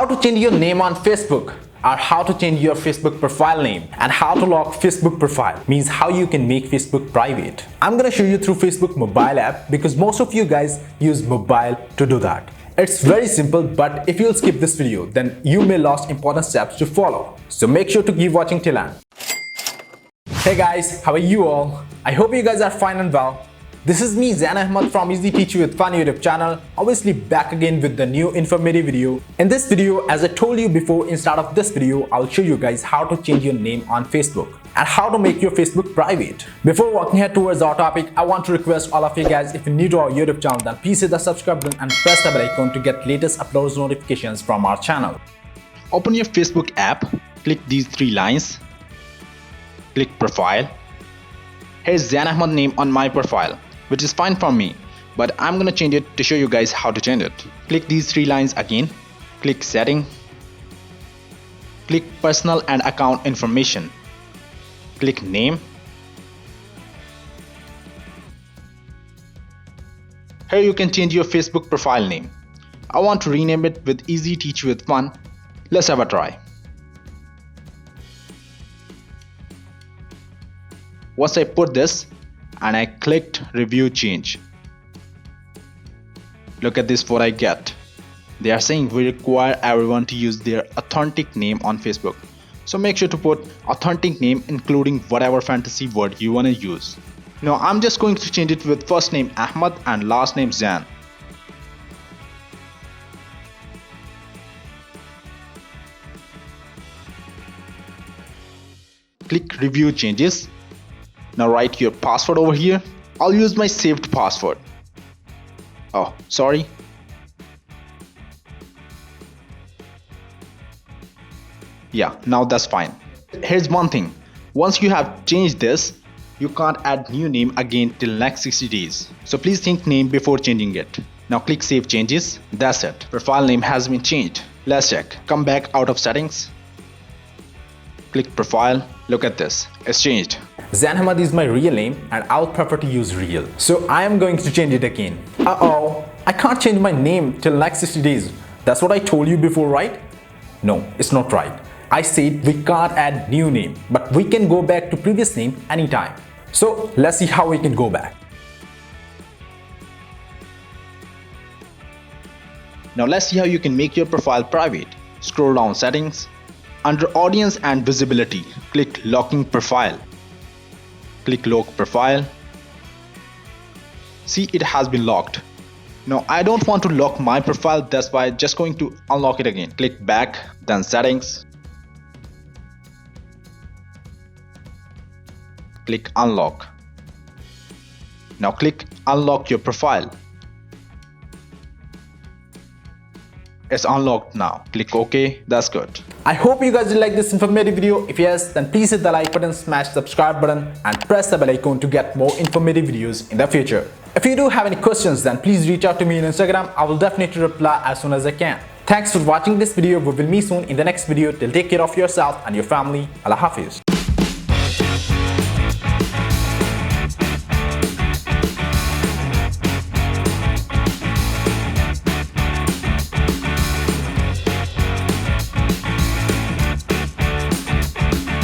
how to change your name on Facebook, or how to change your Facebook profile name, and how to lock Facebook profile, means how you can make Facebook private. I'm gonna show you through Facebook mobile app because most of you guys use mobile to do that. It's very simple, but if you'll skip this video, then you may lose important steps to follow. So make sure to keep watching till end. Hey guys, how are you all? I hope you guys are fine and well. This is me, Zain Ahmad from 𝐒𝐨𝐜𝐢𝐚 YouTube channel, obviously back again with the new informative video. In this video, as I told you before, instead of this video, I'll show you guys how to change your name on Facebook and how to make your Facebook private. Before walking ahead towards our topic, I want to request all of you guys, if you're new to our YouTube channel, then please hit the subscribe button and press the bell icon to get latest uploads notifications from our channel. Open your Facebook app, click these three lines, click profile. Here's Zain Ahmad name on my profile, which is fine for me, but I'm gonna change it to show you guys how to change it. Click these three lines again, click setting, click personal and account information, click name. Here you can change your Facebook profile name. I want to rename it with 𝐒𝐨𝐜𝐢𝐚. Let's have a try. Once I put this and I clicked review change, look at this, what I get. They are saying we require everyone to use their authentic name on Facebook. So make sure to put authentic name including whatever fantasy word you want to use. Now I'm just going to change it with first name Ahmad and last name Zain. Click review changes. Now write your password over here. I'll use my saved password. Oh, sorry. Yeah, now that's fine. Here's one thing. Once you have changed this, you can't add new name again till next 60 days. So please think name before changing it. Now click save changes. That's it. Profile name has been changed. Let's check. Come back out of settings. Click profile. Look at this. It's changed. Zain Ahmad is my real name and I'll prefer to use real. So I am going to change it again. Uh-oh, I can't change my name till next 60 days. That's what I told you before, right? No, it's not right. I said we can't add new name, but we can go back to previous name anytime. So let's see how we can go back. Now let's see how you can make your profile private. Scroll down settings. Under audience and visibility, click locking profile. Click lock profile. See, it has been locked. Now I don't want to lock my profile, that's why I'm just going to unlock it again. Click back, then settings. Click unlock. Now click unlock your profile. It's unlocked now. Click OK. That's good. I hope you guys did like this informative video. If yes, then please hit the like button, smash the subscribe button and press the bell icon to get more informative videos in the future. If you do have any questions, then please reach out to me on Instagram. I will definitely reply as soon as I can. Thanks for watching this video. We will meet soon in the next video. Till take care of yourself and your family. Allah Hafiz.